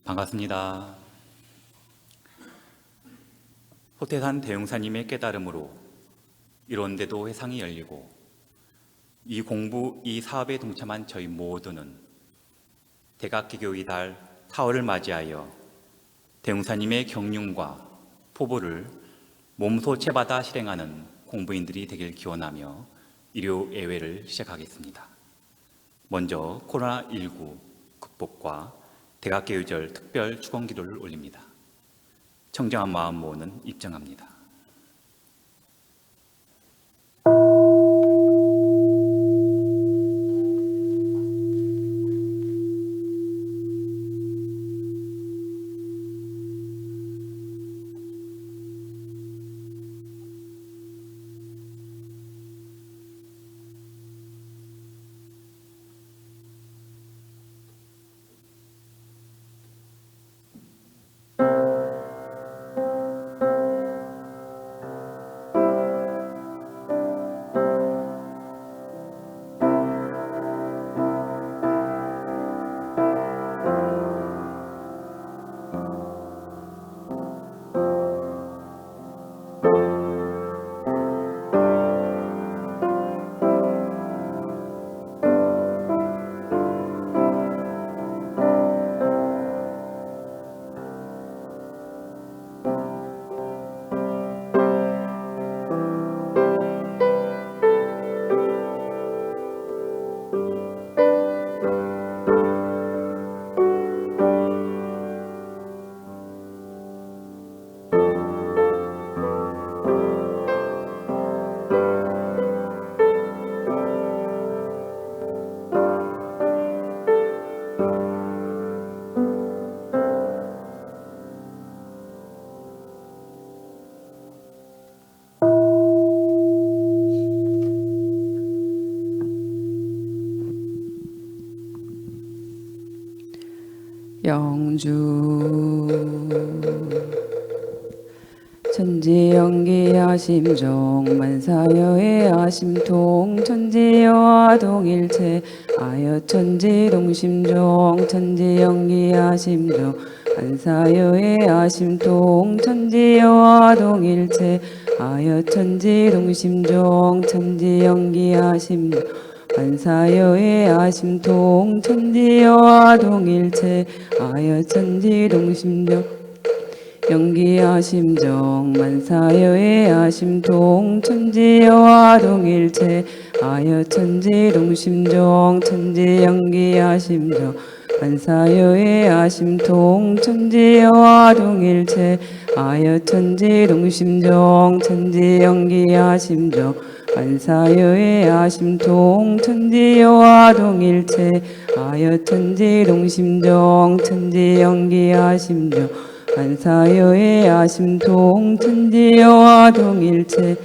반갑습니다. 호태산 대웅사님의 깨달음으로 이런데도 회상이 열리고 이 공부, 이 사업에 동참한 저희 모두는 대각기교의 달 4월을 맞이하여 대웅사님의 경륜과 포부를 몸소 채받아 실행하는 공부인들이 되길 기원하며 일요 예외를 시작하겠습니다. 먼저 코로나19 극복과 대각계유절 특별 축원기도를 올립니다. 청정한 마음 모으는 입장합니다. 영주 천지연기하심종 만사여의하심통 천지여화동일체 아여천지동심종 천지연기하심종 만사여의하심통 천지여화동일체 아여천지동심종 천지연기하심종 만사여의 아심통 천지여화동일체 아여천지동심정 연기아심정 만사여의 아심통 천지여화동일체 아여천지동심정 천지연기아심정 만사여의 아심통 천지여화동일체 아여천지동심정 천지연기아심정 만사여의 아심통 천지여화동일체 아여천지동심정 천지연기아심정 만사여의 아심통 천지여화동일체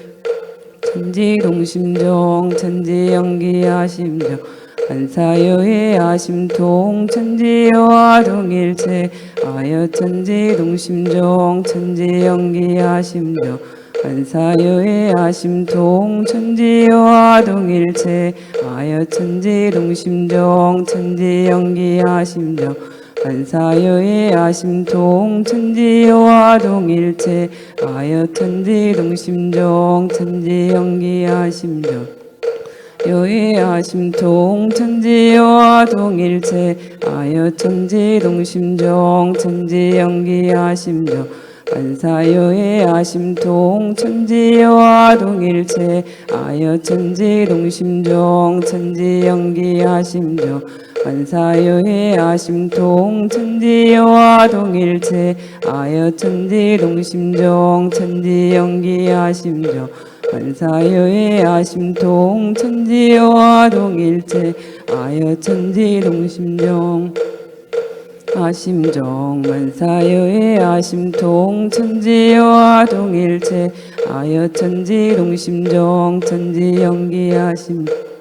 천지동심정 천지연기아심정 만사여의 아심통 천지여화동일체 아여천지동심정 천지연기아심정 만사여의 아심통 천지여화동일체 아여천지동심정 천지연기아심정 만사여의 아심통 천지여화동일체 아여천지동심정 천지연기아심정 여의 아심통 천지여화동일체 아여천지동심정 천지연기아심정 만사여의 아심통 천지여화동일체 아여천지동심정 천지연기아심정 만사여의 아심통 천지여화동일체 아여천지동심정 천지연기아심정 만사여의 아심통 천지여화동일체 아여천지동심정 아심정 만사여의 아심통 천지여화동일체 아여천지동심정 천지연기아심정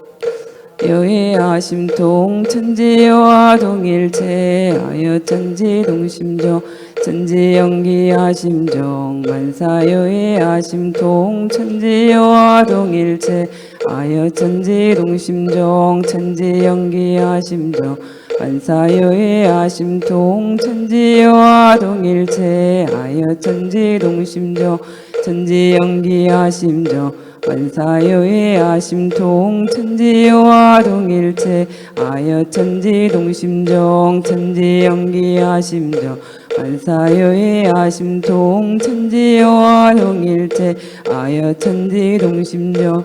여의 아심통 천지여화동일체 아여천지동심정 천지연기하심정 만사여의하심통 천지여와 동일체 아여 천지동심정 천지연기하심정 만사여의하심통 천지여와 동일체 아여 천지동심정 천지연기하심정 만사여의하심통 천지여와 동일체 아여 천지동심정 천지연기하심정 만사여의하심통 천지여와 동일체 아여 천지동심정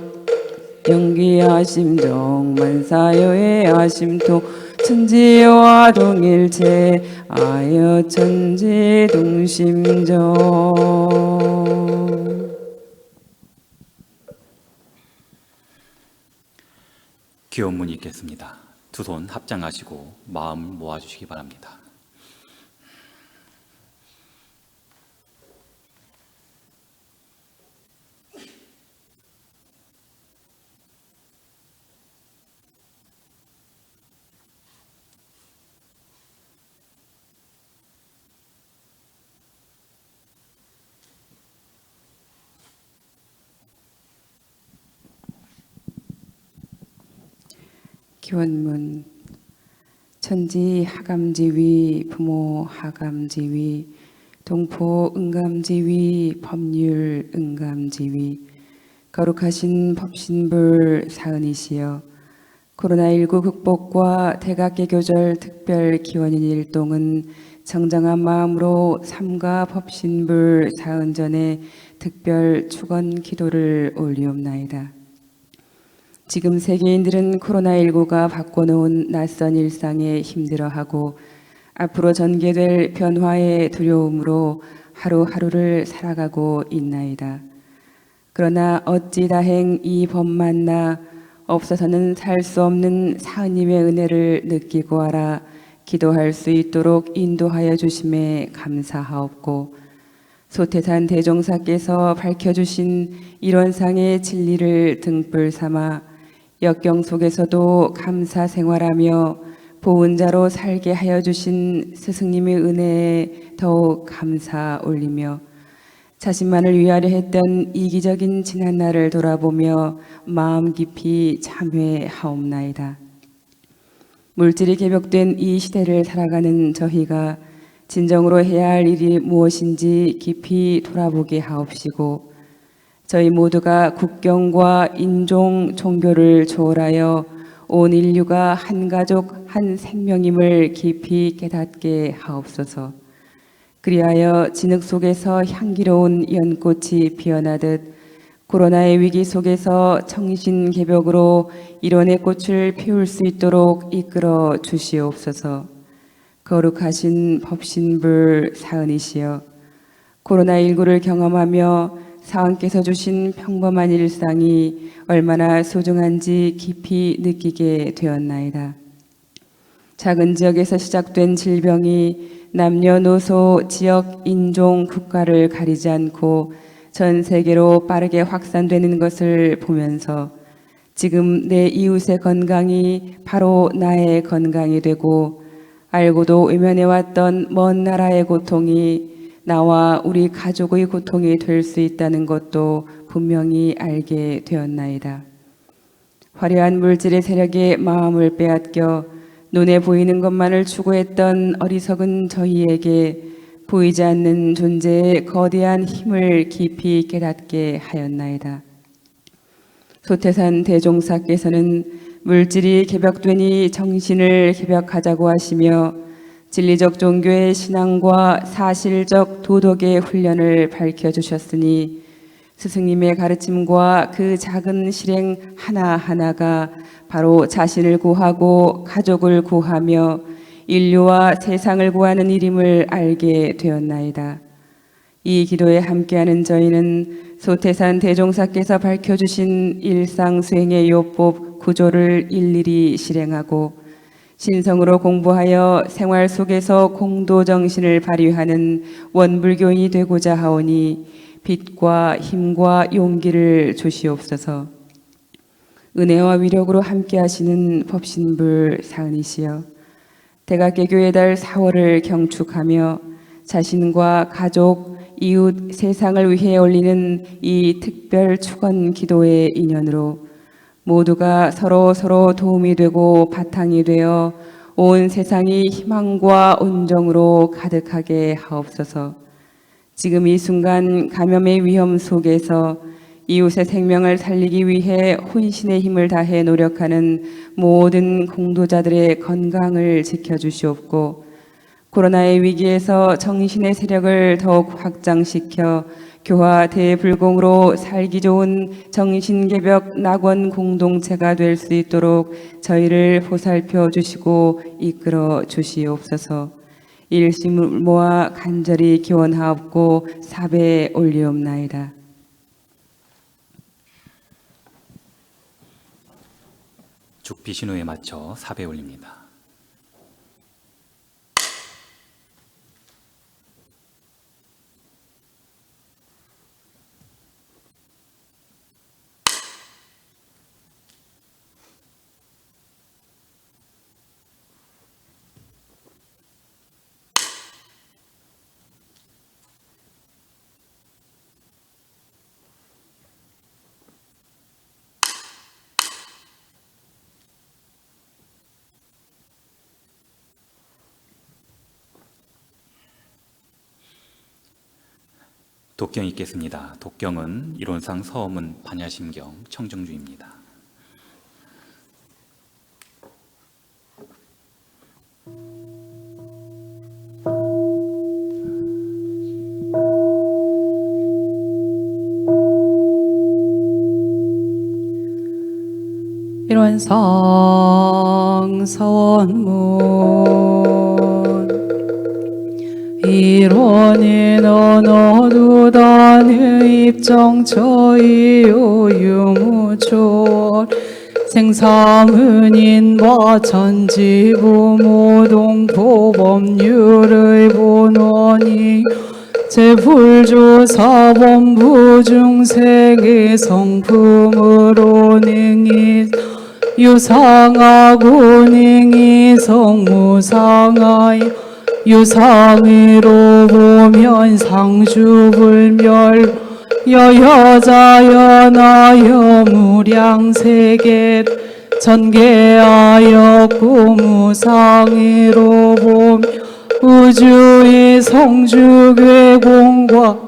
연기하심정 만사여의하심통 천지여와 동일체 아여 천지동심정. 기원문이 있겠습니다. 두 손 합장하시고 마음 모아주시기 바랍니다. 기원문. 천지 하감지위 부모 하감지위 동포 응감지위 법률 응감지위 거룩하신 법신불 사은이시여 코로나19 극복과 대각개교절 특별 기원인 일동은 정정한 마음으로 삼가 법신불 사은전에 특별 축원 기도를 올리옵나이다. 지금 세계인들은 코로나19가 바꿔놓은 낯선 일상에 힘들어하고 앞으로 전개될 변화의 두려움으로 하루하루를 살아가고 있나이다. 그러나 어찌 다행 이 법 만나 없어서는 살 수 없는 사은님의 은혜를 느끼고 알아 기도할 수 있도록 인도하여 주심에 감사하옵고 소태산 대종사께서 밝혀주신 이론상의 진리를 등불 삼아 역경 속에서도 감사 생활하며 보은자로 살게 하여 주신 스승님의 은혜에 더욱 감사 올리며 자신만을 위하려 했던 이기적인 지난날을 돌아보며 마음 깊이 참회하옵나이다. 물질이 개벽된 이 시대를 살아가는 저희가 진정으로 해야 할 일이 무엇인지 깊이 돌아보게 하옵시고 저희 모두가 국경과 인종, 종교를 초월하여 온 인류가 한 가족, 한 생명임을 깊이 깨닫게 하옵소서. 그리하여 진흙 속에서 향기로운 연꽃이 피어나듯 코로나의 위기 속에서 청신개벽으로 일원의 꽃을 피울 수 있도록 이끌어 주시옵소서. 거룩하신 법신불 사은이시여 코로나19를 경험하며 사원께서 주신 평범한 일상이 얼마나 소중한지 깊이 느끼게 되었나이다. 작은 지역에서 시작된 질병이 남녀노소, 지역, 인종, 국가를 가리지 않고 전 세계로 빠르게 확산되는 것을 보면서 지금 내 이웃의 건강이 바로 나의 건강이 되고 알고도 외면해왔던 먼 나라의 고통이 나와 우리 가족의 고통이 될 수 있다는 것도 분명히 알게 되었나이다. 화려한 물질의 세력에 마음을 빼앗겨 눈에 보이는 것만을 추구했던 어리석은 저희에게 보이지 않는 존재의 거대한 힘을 깊이 깨닫게 하였나이다. 소태산 대종사께서는 물질이 개벽되니 정신을 개벽하자고 하시며 진리적 종교의 신앙과 사실적 도덕의 훈련을 밝혀주셨으니 스승님의 가르침과 그 작은 실행 하나하나가 바로 자신을 구하고 가족을 구하며 인류와 세상을 구하는 일임을 알게 되었나이다. 이 기도에 함께하는 저희는 소태산 대종사께서 밝혀주신 일상수행의 요법 구조를 일일이 실행하고 신성으로 공부하여 생활 속에서 공도정신을 발휘하는 원불교인이 되고자 하오니 빛과 힘과 용기를 주시옵소서. 은혜와 위력으로 함께 하시는 법신불 사은이시여 대각개교의 달 4월을 경축하며 자신과 가족, 이웃, 세상을 위해 올리는 이 특별 축원 기도의 인연으로 모두가 서로 도움이 되고 바탕이 되어 온 세상이 희망과 온정으로 가득하게 하옵소서. 지금 이 순간 감염의 위험 속에서 이웃의 생명을 살리기 위해 혼신의 힘을 다해 노력하는 모든 공도자들의 건강을 지켜주시옵고, 코로나의 위기에서 정신의 세력을 더욱 확장시켜 교화 대불공으로 살기 좋은 정신개벽 낙원 공동체가 될 수 있도록 저희를 보살펴 주시고 이끌어 주시옵소서. 일심을 모아 간절히 기원하옵고 사배에 올리옵나이다. 죽비신호에 맞춰 사배 올립니다. 독경 읽겠습니다. 독경은 이론상 서음은 반야심경, 청정주입니다. 이론상 서원문 이론은 언어두단의 입정처이요 유무출 생사문인과 천지부모동포법률의 본원이 제불조사본부 중생의 성품으로 능히 유상하고 능히 성무상하여 유상으로 보면 상주불멸 여여자연하여 무량세계 전개하였고 무상으로 보면 우주의 성주괴공과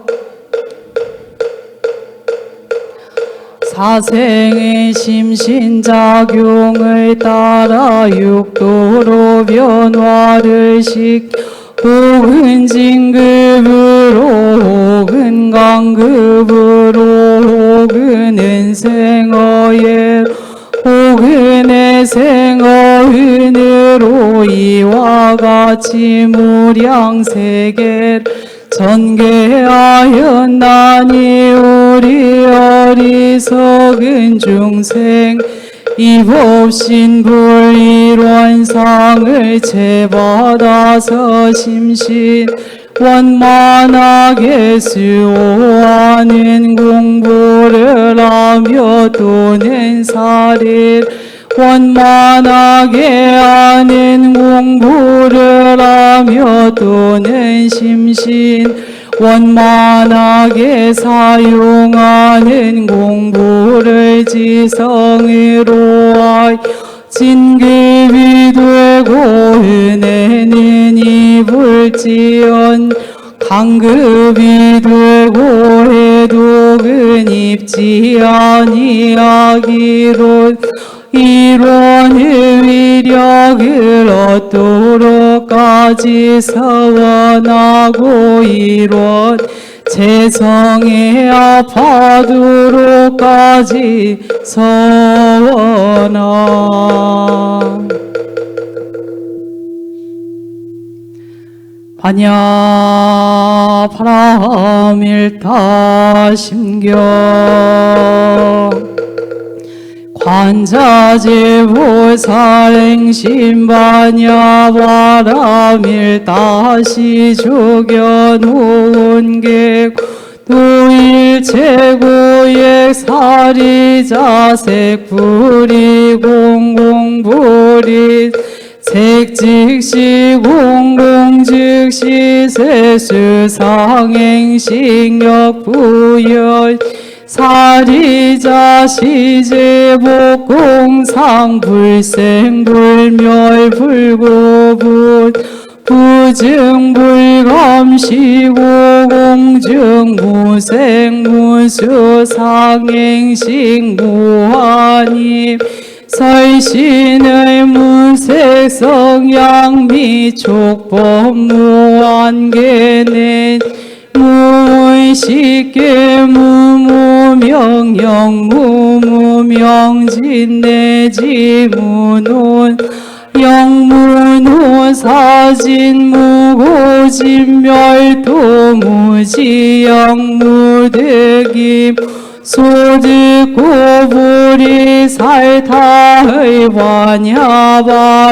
사생의 심신작용을 따라 육도로 변화를 혹은 진급으로 혹은 강급으로 혹은 은생어에 혹은 애생어은으로 이와 같이 무량세계를 전개하였나니 우리 어리석은 중생 이법신불일원상을 채받아서 심신 원만하게 수호하는 공부를 하며 또는 사리를 원만하게 하는 공부를 하며 또는 심신 원만하게 사용하는 공부를 지성으로 하여 진급이 되고 은혜는 입을지언 강급이 되고 해독은 입지 아니하기로 이론의 위력을 얻도록까지 서원하고 이론 재성에 아파도록까지 서원하 반야 바람일타 심경 관자제보살행심반야 바람일다시 죽여놓은 게 도일체고액 사리자색 불이 공공불이 색즉시 공공즉시 세수상행식력부여 사리자 시제복공상 불생불멸 불고분 부증불감시고 공증무생무수상행식무한임 설신의 무색성양미 촉법무한계는 무의식계 무무명령 무무명진내지무논 영무노사진 무고진멸도 무지영무득임 소득고불이 살타의 완야바라밀딱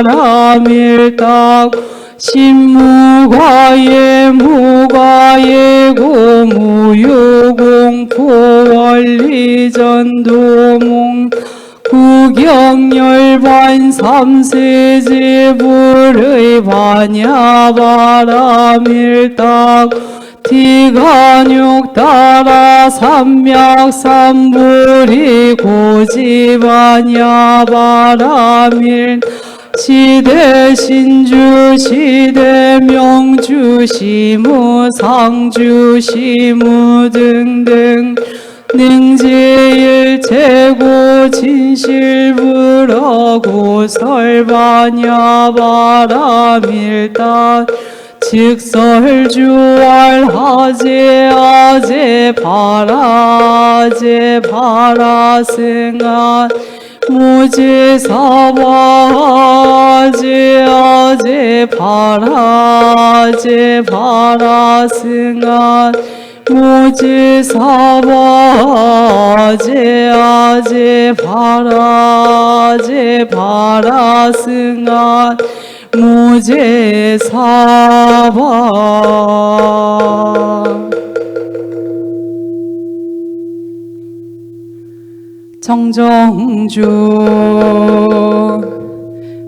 신무과예 무과예고 무유공포원리전도몽 구경열반 삼세제불의 반야바라밀딱 티간육따라 삼맥삼불이 고지반야바라밀 시대신주 시대명주 시무상주 시무 등등 능지일체고 진실불하고 설반야바라밀단 즉설주알하제 아제 바라제 바라승한 무지사바제 아제 바라제 바라승한 무지사바제 아제 바라제 바라승한 무제사바 정정주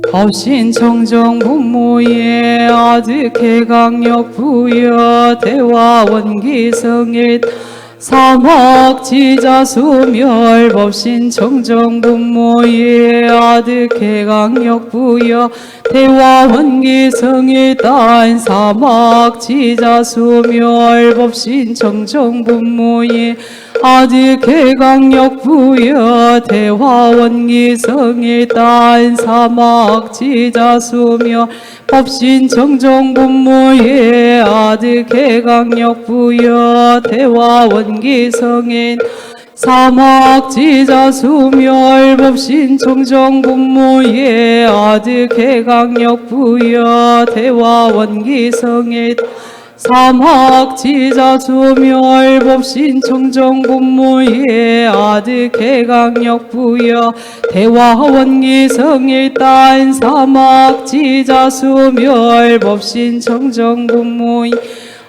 법신 정정분모의 아득해강력 부여 대화원기성일 사막지자수멸 법신 정정분모의 아득해강력 부여 대화원기성일 딴 사막지자수멸 법신 정정분모의 아득해강력 부여 대화원기성일 딴 사막지자수멸 법신 정정분모의 아득해강력 부여 대화원기성인 사막지자수멸 법신 정정분모의 아득해강력 부여 대화원기성인 사막지자수멸 법신 정정분모의 아득해강력 부여 대화원기성일 딴 사막지자수멸 법신 정정분모의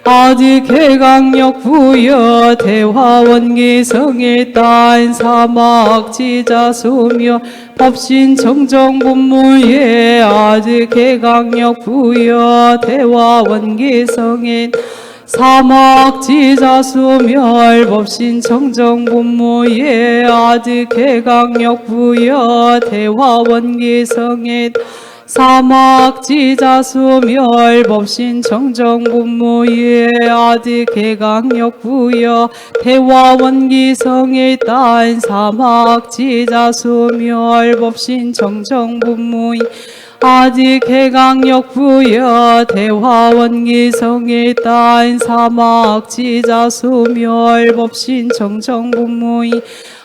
아득해강력 부여 대화원기성일 딴 사막지자수멸 법신 정정분모의 아득해강력 부여 대화원기성인 사막지자수멸 법신 정정분모의 아득해강력 부여 대화원기성인 사막지자수멸 법신 정정분모의 아득해강력 부여 대화원기성일 딴 사막지자수멸 법신 정정분모의 아득해강력 부여 대화원기성일 딴 사막지자수멸 법신 정정분모의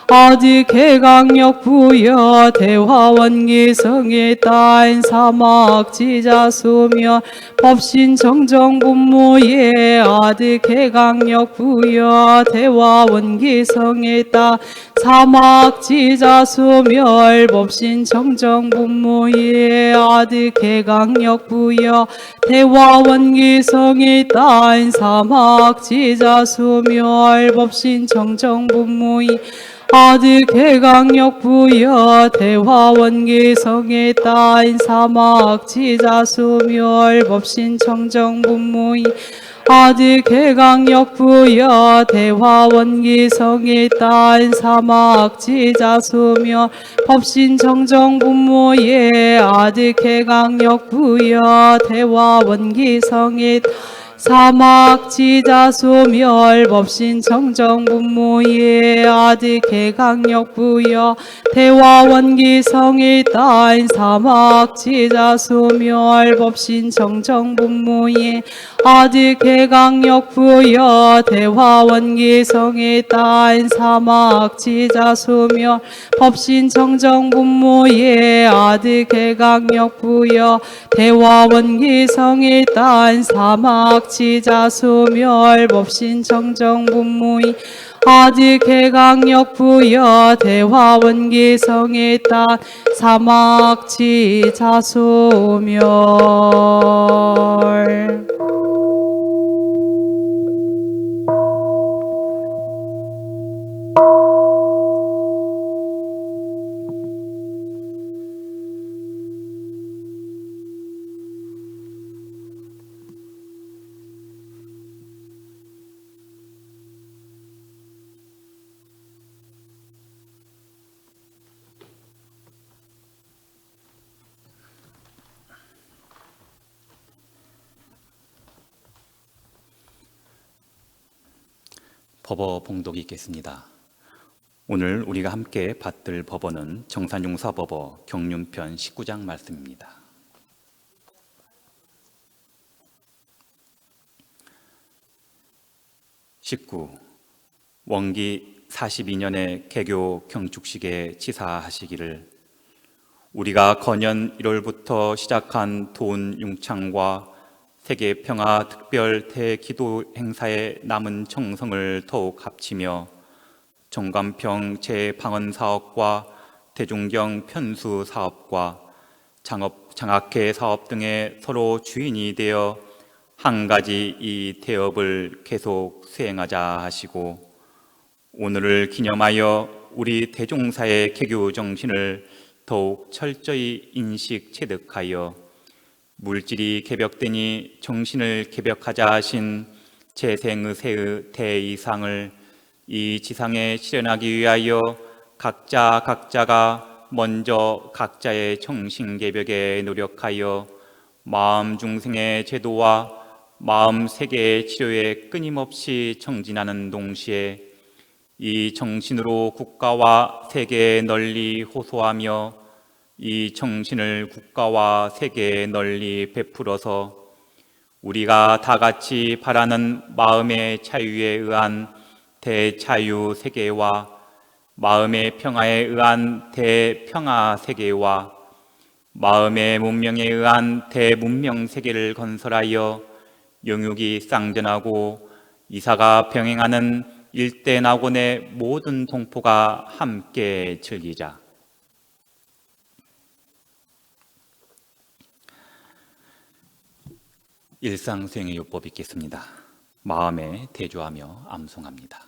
아득해강력 부여 대화원기성일 딴 사막지자수멸 법신 정정분모의 아득해강력 부여 대화원기성일 딴 사막지자수멸 법신 정정분모의 아득해강력 부여 대화원기성일 딴 사막지자수멸 법신 정정분모의 아드 개강력 부여 대화원기성의 따인 사막 지자수멸 법신 청정분무이 아드 개강력 부여 대화원기성의 따인 사막 지자수멸 법신 청정분무의 아드 개강력 부여 대화원기성의 사막 지자소멸 법신 청정분모의 아드 개강력 부여 대화원기성의 따인 사막 지자소멸 법신 청정분모의 아드 개강력 부여 대화원기성의 따인 사막 지자소멸 법신 청정분모의 아드 개강력 부여 대화원기성의 따인 사막 지자소멸 법신 청정분무이 아드 개강력 부여 대화원기성의 딸 사막 지자소멸 법어 봉독이 있겠습니다. 오늘 우리가 함께 받들 법어는 정산용사법어 경륜편 19장 말씀입니다. (19) 원기 42년에 개교 경축식에 치사하시기를 우리가 거년 1월부터 시작한 돈 융창과 세계 평화 특별 대기도 행사에 남은 정성을 더욱 합치며 정관평 재방언 사업과 대종경 편수 사업과 장학회 사업 등의 서로 주인이 되어 한 가지 이 대업을 계속 수행하자 하시고 오늘을 기념하여 우리 대종사의 개교 정신을 더욱 철저히 인식 체득하여 물질이 개벽되니 정신을 개벽하자 하신 재생의세의 대이상을 이 지상에 실현하기 위하여 각자가 먼저 각자의 정신 개벽에 노력하여 마음 중생의 제도와 마음 세계의 치료에 끊임없이 정진하는 동시에 이 정신으로 국가와 세계에 널리 호소하며 이 정신을 국가와 세계에 널리 베풀어서 우리가 다 같이 바라는 마음의 자유에 의한 대자유 세계와 마음의 평화에 의한 대평화 세계와 마음의 문명에 의한 대문명 세계를 건설하여 영육이 쌍전하고 이사가 병행하는 일대 낙원의 모든 동포가 함께 즐기자. 일상수행의 요법 있겠습니다. 마음에 대조하며 암송합니다.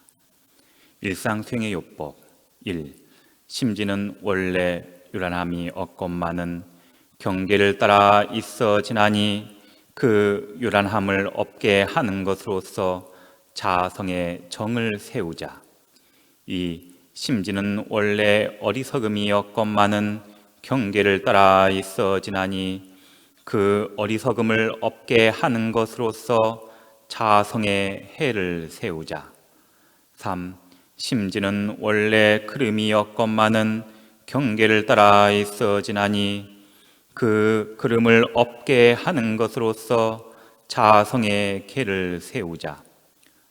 일상수행의 요법 1. 심지는 원래 요란함이 없건만은 경계를 따라 있어 지나니 그 요란함을 없게 하는 것으로서 자성의 정을 세우자. 2. 심지는 원래 어리석음이 없건만은 경계를 따라 있어 지나니 그 어리석음을 없게 하는 것으로서 자성의 해를 세우자. 3. 심지는 원래 그름이 없건만은 경계를 따라 있어 지나니 그 그름을 없게 하는 것으로서 자성의 계를 세우자.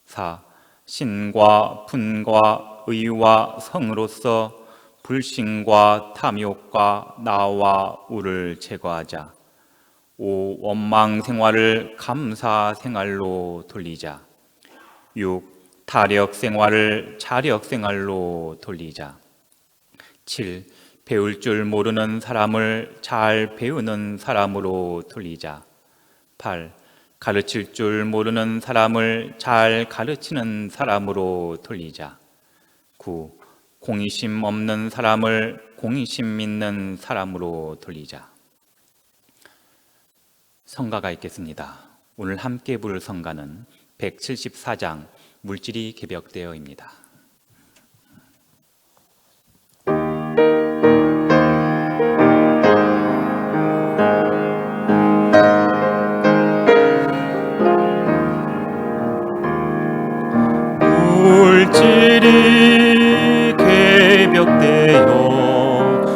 4. 신과 분과 의와 성으로서 불신과 탐욕과 나와 우를 제거하자. 5. 원망 생활을 감사 생활로 돌리자. 6. 타력 생활을 자력 생활로 돌리자. 7. 배울 줄 모르는 사람을 잘 배우는 사람으로 돌리자. 8. 가르칠 줄 모르는 사람을 잘 가르치는 사람으로 돌리자. 9. 공의심 없는 사람을 공의심 믿는 사람으로 돌리자. 성가가 있겠습니다. 오늘 함께 부를 성가는 174장 물질이 개벽되어입니다. 물질이 개벽되어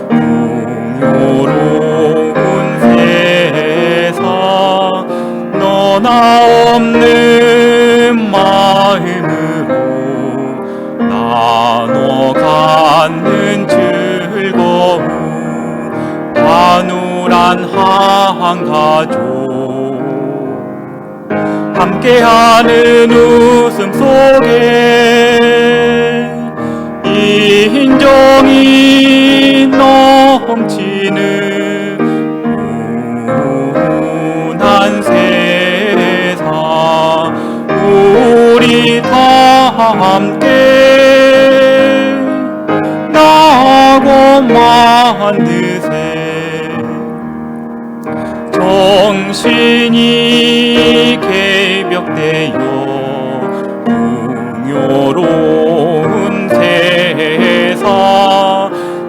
풍요로운 세상 너나 없는 마음으로 나눠 갖는 즐거움 단울한 한 가족 함께하는 웃음 속에 인정이 넘치는 훈훈한 세상 우리 다 함께 나고 만드세 정신이 개벽되어 풍요로운 세상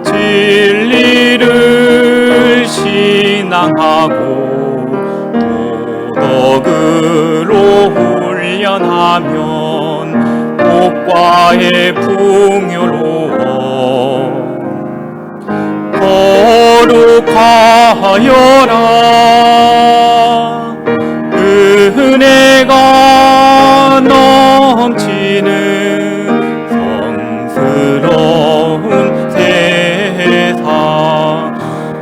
진리를 신앙하고 도덕으로 훈련하면 복과에 풍요로워 거룩하여라 은혜가 넘치는 성스러운 세상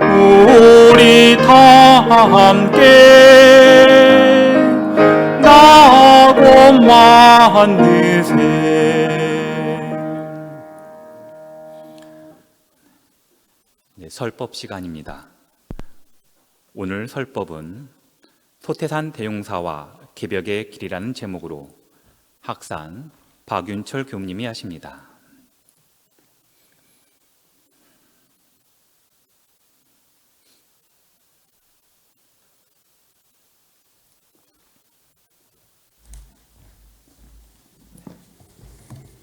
우리 다 함께 나고 만드세. 설법 시간입니다. 오늘 설법은 소태산 대용사와 개벽의 길이라는 제목으로 학산 박윤철 교수님이 하십니다.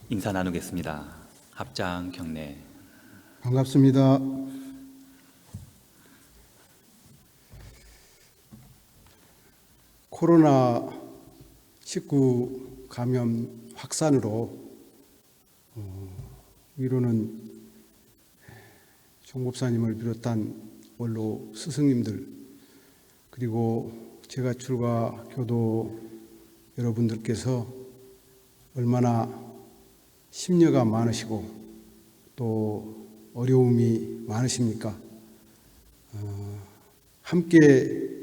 인사 나누겠습니다. 합장 경례. 반갑습니다. 코로나19 감염 확산으로 위로는 종법사님을 비롯한 원로 스승님들 그리고 제가 출가 교도 여러분들께서 얼마나 심려가 많으시고 또 어려움이 많으십니까? 함께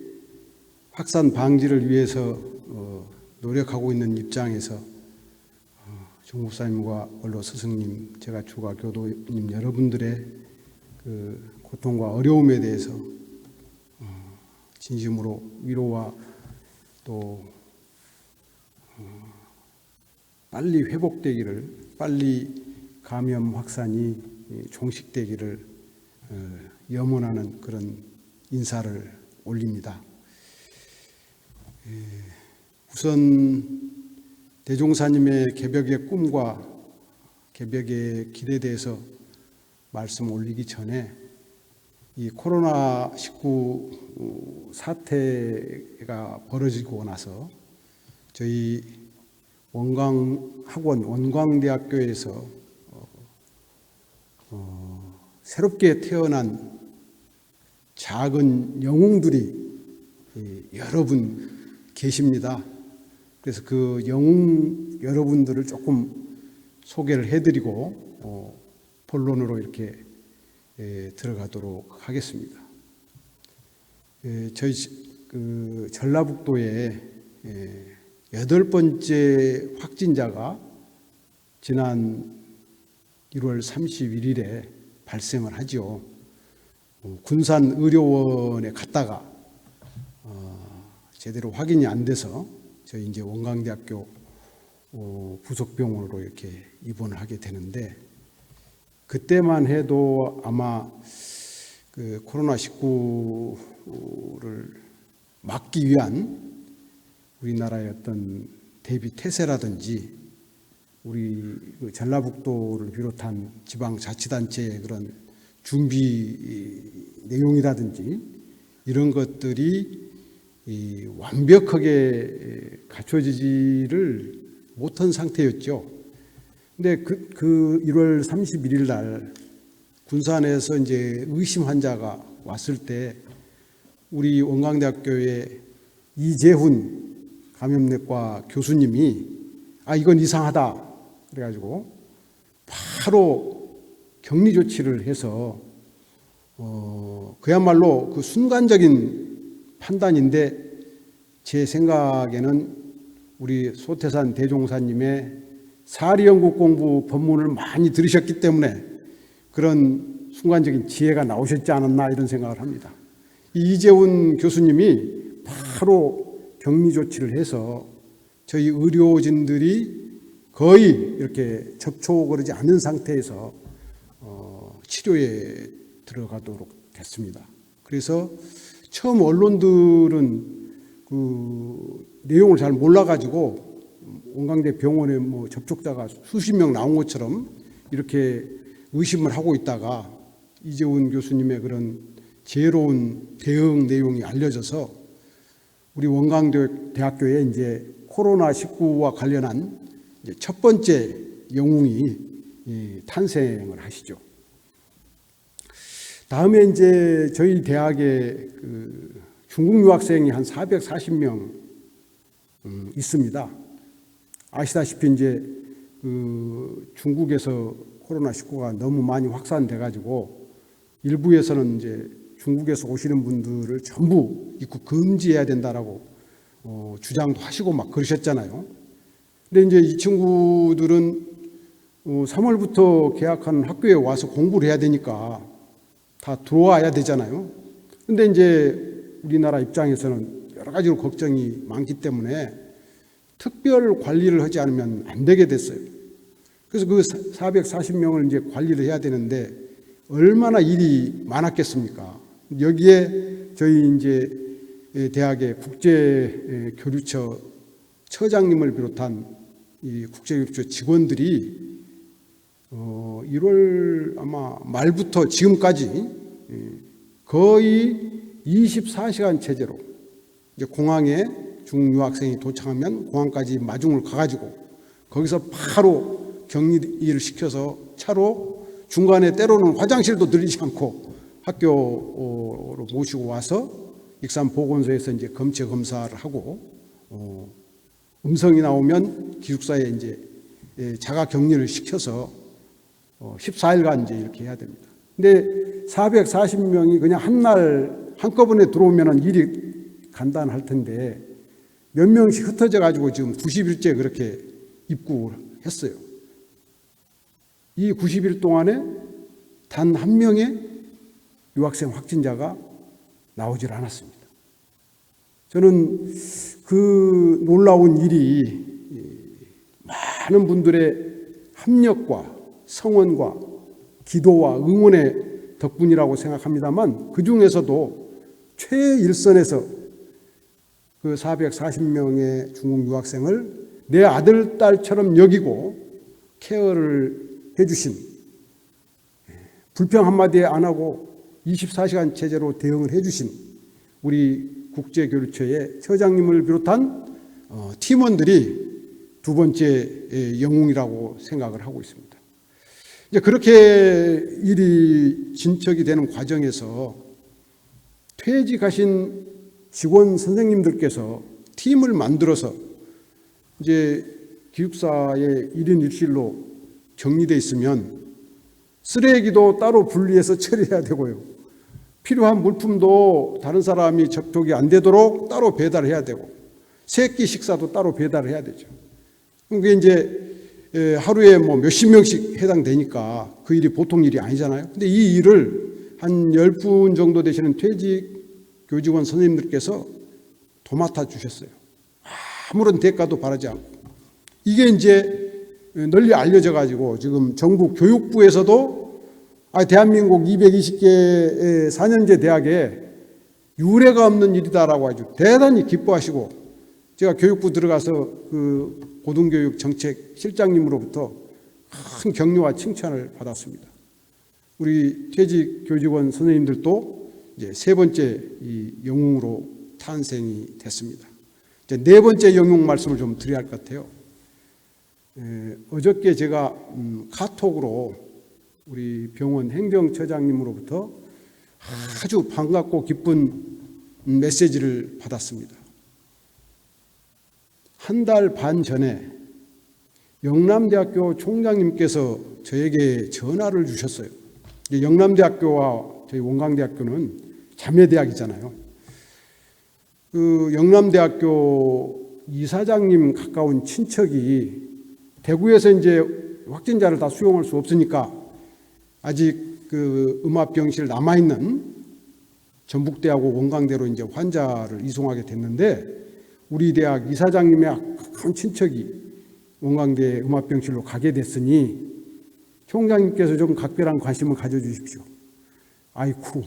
확산 방지를 위해서 노력하고 있는 입장에서 종목사님과 원로 스승님, 제가 주가 교도님 여러분들의 그 고통과 어려움에 대해서 진심으로 위로와 또 빨리 회복되기를, 빨리 감염 확산이 종식되기를 염원하는 그런 인사를 올립니다. 우선 대종사님의 개벽의 꿈과 개벽의 길에 대해서 말씀 올리기 전에 이 코로나19 사태가 벌어지고 나서 저희 원광학원 원광대학교에서 새롭게 태어난 작은 영웅들이 여러분 계십니다. 그래서 그 영웅 여러분들을 조금 소개를 해드리고 본론으로 이렇게 들어가도록 하겠습니다. 저희 그 전라북도에 8번째 확진자가 지난 1월 31일에 발생을 하죠. 군산의료원에 갔다가 제대로 확인이 안 돼서 저희 이제 원광대학교 부속병원으로 이렇게 입원을 하게 되는데 그때만 해도 아마 그 코로나19를 막기 위한 우리나라의 어떤 대비 태세라든지 우리 그 전라북도를 비롯한 지방자치단체의 그런 준비 내용이라든지 이런 것들이 완벽하게 갖춰지지를 못한 상태였죠. 근데 그 1월 31일 날 군산에서 이제 의심 환자가 왔을 때 우리 원광대학교의 이재훈 감염내과 교수님이 이건 이상하다 그래가지고 바로 격리 조치를 해서 그야말로 그 순간적인 판단인데 제 생각에는 우리 소태산 대종사님의 사리연국 공부 법문을 많이 들으셨기 때문에 그런 순간적인 지혜가 나오셨지 않았나 이런 생각을 합니다. 이재훈 교수님이 바로 격리 조치를 해서 저희 의료진들이 거의 이렇게 접촉을 하지 않는 상태에서 치료에 들어가도록 됐습니다. 그래서 처음 언론들은 그 내용을 잘 몰라가지고 원광대 병원에 뭐 접촉자가 수십 명 나온 것처럼 이렇게 의심을 하고 있다가 이재훈 교수님의 그런 지혜로운 대응 내용이 알려져서 우리 원광대학교에 이제 코로나19와 관련한 이제 첫 번째 영웅이 탄생을 하시죠. 다음에 이제 저희 대학에 그 중국 유학생이 한 440명 있습니다. 아시다시피 이제 그 중국에서 코로나19가 너무 많이 확산돼 가지고 일부에서는 이제 중국에서 오시는 분들을 전부 입국 금지해야 된다라고 주장도 하시고 막 그러셨잖아요. 근데 이제 이 친구들은 3월부터 개학한 학교에 와서 공부를 해야 되니까 다 들어와야 되잖아요. 근데 이제 우리나라 입장에서는 여러 가지로 걱정이 많기 때문에 특별 관리를 하지 않으면 안 되게 됐어요. 그래서 그 440명을 이제 관리를 해야 되는데 얼마나 일이 많았겠습니까? 여기에 저희 이제 대학의 국제교류처 처장님을 비롯한 이 국제교류처 직원들이 1월 아마 말부터 지금까지 거의 24시간 체제로 이제 공항에 중국 유학생이 도착하면 공항까지 마중을 가가지고 거기서 바로 격리를 시켜서 차로 중간에 때로는 화장실도 들리지 않고 학교로 모시고 와서 익산보건소에서 이제 검체 검사를 하고 음성이 나오면 기숙사에 이제 자가 격리를 시켜서 14일간 이제 이렇게 해야 됩니다. 근데 440명이 그냥 한 날 한꺼번에 들어오면 일이 간단할 텐데 몇 명씩 흩어져 가지고 지금 90일째 그렇게 입국을 했어요. 이 90일 동안에 단 한 명의 유학생 확진자가 나오질 않았습니다. 저는 그 놀라운 일이 많은 분들의 합력과 성원과 기도와 응원의 덕분이라고 생각합니다만 그 중에서도 최일선에서 그 440명의 중국 유학생을 내 아들, 딸처럼 여기고 케어를 해주신, 불평 한마디 안 하고 24시간 체제로 대응을 해주신 우리 국제교류처의 처장님을 비롯한 팀원들이 두 번째 영웅이라고 생각을 하고 있습니다. 이제 그렇게 일이 진척이 되는 과정에서 퇴직하신 직원 선생님들께서 팀을 만들어서 이제 기숙사에 1인 1실로 격리돼 있으면 쓰레기도 따로 분리해서 처리해야 되고요. 필요한 물품도 다른 사람이 접촉이 안 되도록 따로 배달해야 되고 새끼 식사도 따로 배달해야 되죠. 그게 이제 하루에 뭐 몇십 명씩 해당되니까 그 일이 보통 일이 아니잖아요. 근데 이 일을 한 10분 정도 되시는 퇴직 교직원 선생님들께서 도맡아 주셨어요. 아무런 대가도 바라지 않고. 이게 이제 널리 알려져 가지고 지금 정부 교육부에서도 대한민국 220개 4년제 대학에 유례가 없는 일이다라고 아주 대단히 기뻐하시고, 제가 교육부 들어가서 그 고등교육 정책 실장님으로부터 큰 격려와 칭찬을 받았습니다. 우리 퇴직 교직원 선생님들도 이제 세 번째 이 영웅으로 탄생이 됐습니다. 이제 네 번째 영웅 말씀을 좀 드려야 할 것 같아요. 어저께 제가 카톡으로 우리 병원 행정처장님으로부터 아주 반갑고 기쁜 메시지를 받았습니다. 한 달 반 전에 영남대학교 총장님께서 저에게 전화를 주셨어요. 영남대학교와 저희 원광대학교는 자매대학이잖아요. 그 영남대학교 이사장님 가까운 친척이 대구에서 이제 확진자를 다 수용할 수 없으니까 아직 그 음압병실 남아있는 전북대하고 원광대로 이제 환자를 이송하게 됐는데, 우리 대학 이사장님의 큰 친척이 원광대 음압병실로 가게 됐으니 총장님께서 좀 각별한 관심을 가져주십시오. 아이쿠,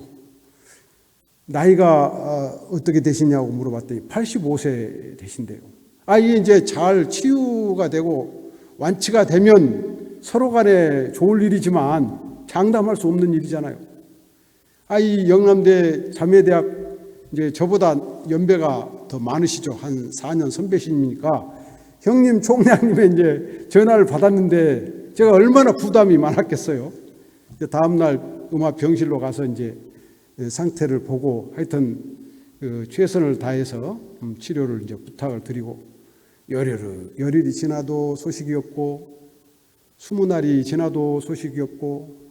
나이가 어떻게 되시냐고 물어봤더니 85세 되신대요. 이게 이제 잘 치유가 되고 완치가 되면 서로 간에 좋을 일이지만 장담할 수 없는 일이잖아요. 이 영남대 자매대학, 이제 저보다 연배가 더 많으시죠. 한 4년 선배시니까 형님 총장님의 이제 전화를 받았는데 제가 얼마나 부담이 많았겠어요. 다음날 음압병실로 가서 이제 상태를 보고 하여튼 그 최선을 다해서 치료를 이제 부탁을 드리고, 열흘이 지나도 소식이 없고 20날이 지나도 소식이 없고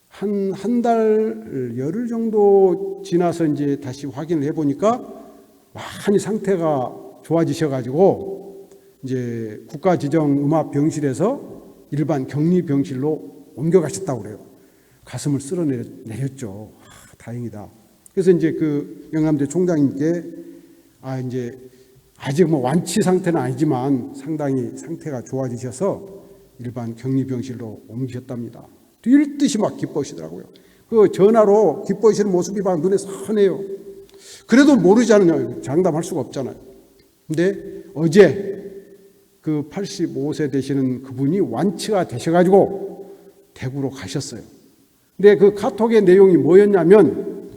한 달 열흘 정도 지나서 이제 다시 확인을 해보니까 많이 상태가 좋아지셔가지고 이제 국가지정음압병실에서 일반 격리병실로 옮겨가셨다고 그래요. 가슴을 쓸어내렸죠. 다행이다. 그래서 이제 그 영남대 총장님께 이제 아직 뭐 완치 상태는 아니지만 상당히 상태가 좋아지셔서 일반 격리병실로 옮기셨답니다. 뛸 듯이 막 기뻐하시더라고요. 그 전화로 기뻐하시는 모습이 막 눈에 선해요. 그래도 모르지 않느냐, 장담할 수가 없잖아요. 근데 어제 그 85세 되시는 그분이 완치가 되셔가지고 대구로 가셨어요. 근데 그 카톡의 내용이 뭐였냐면,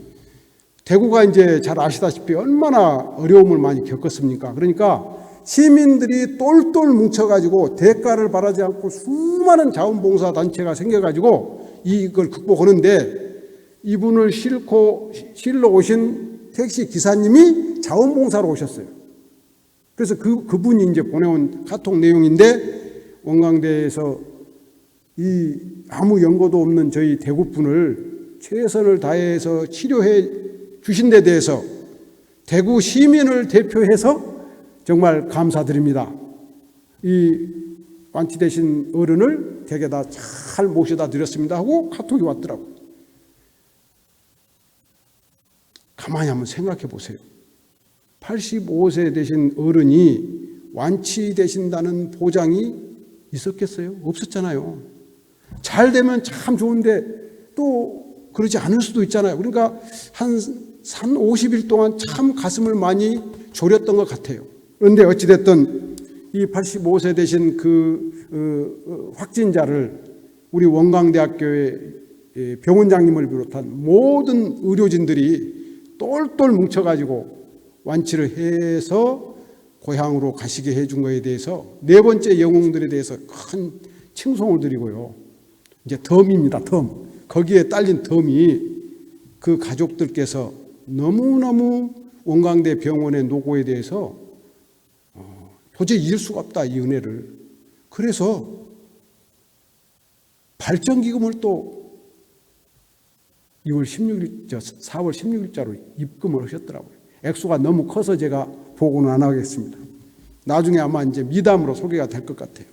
대구가 이제 잘 아시다시피 얼마나 어려움을 많이 겪었습니까? 그러니까 시민들이 똘똘 뭉쳐가지고 대가를 바라지 않고 수많은 자원봉사 단체가 생겨가지고 이걸 극복하는데, 이분을 실러 오신 택시 기사님이 자원봉사로 오셨어요. 그래서 그분이 이제 보내온 카톡 내용인데, 원광대에서 이 아무 연고도 없는 저희 대구분을 최선을 다해서 치료해 주신 데 대해서 대구 시민을 대표해서 정말 감사드립니다. 이 완치되신 어른을 댁에다 잘 모셔다 드렸습니다 하고 카톡이 왔더라고요. 가만히 한번 생각해 보세요. 85세 되신 어른이 완치되신다는 보장이 있었겠어요? 없었잖아요. 잘 되면 참 좋은데 또 그러지 않을 수도 있잖아요. 그러니까 한 50일 동안 참 가슴을 많이 졸였던 것 같아요. 그런데 어찌됐든 이 85세 되신 그 확진자를 우리 원광대학교의 병원장님을 비롯한 모든 의료진들이 똘똘 뭉쳐가지고 완치를 해서 고향으로 가시게 해준 것에 대해서 네 번째 영웅들에 대해서 큰 칭송을 드리고요. 이제 덤입니다. 덤. 거기에 딸린 덤이 그 가족들께서 너무너무 원광대 병원의 노고에 대해서 도저히 잊을 수가 없다, 이 은혜를. 그래서 발전기금을 또 4월 16일자로 입금을 하셨더라고요. 액수가 너무 커서 제가 보고는 안 하겠습니다. 나중에 아마 이제 미담으로 소개가 될 것 같아요.